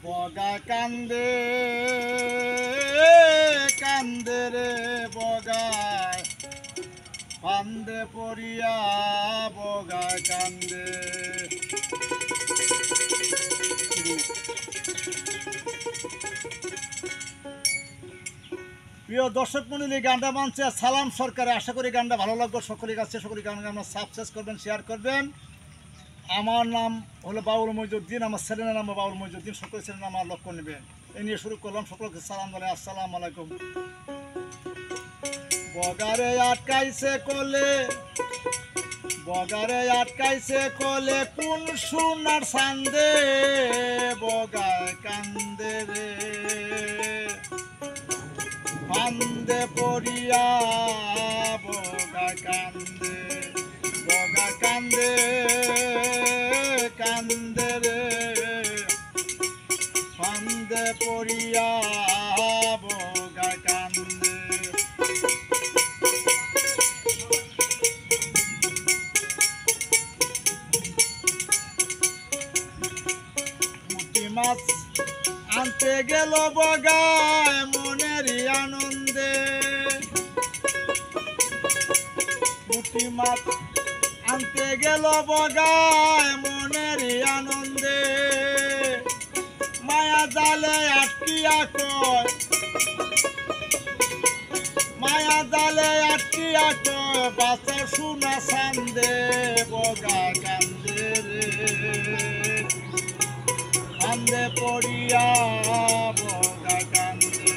বগা কান্দে কান্দে রে বগায় ফান্দে পড়িয়া বগা কান্দে। প্রিয় দর্শক মণ্ডলী, গানটা মানছে সালাম সরকারে। আশা করি গানটা ভালো লাগবে সকলের কাছে। সকলের গানকে আমরা সাবস্ক্রাইব করবেন, শেয়ার করবেন। আমার নাম হলো বাউল মইজুদ্দিন, আমার ছেলের নাম বাউল মইজুদ্দিন, সকল ছেলের নাম আমার লক্ষ্য নেবেন। এই নিয়ে শুরু করলাম। সকলকে সালাম বলে আসসালামু আলাইকুম। বগারে আটকাইছে কোলে, বগারে আটকাইছে কোলে কোন সোনার চান্দে বগায় কান্দে রে ফান্দে পড়িয়া বগা কান্দে। বগা কান্দে কান্দে রে ফান্দে পড়িয়া বগা কান্দে। পুঁটি মাছ আনতে গেল বগায় মনেরই আনন্দে। পুঁটি মাছ আনতে গেল বগায় মনেরই আনন্দে। মায়া জালে আটকিয়া কয়, মায়া জালে আটকিয়া কয় বাঁচার সোনা চান্দে বগা কান্দে রে ফান্দে পড়িয়া বগা কান্দে।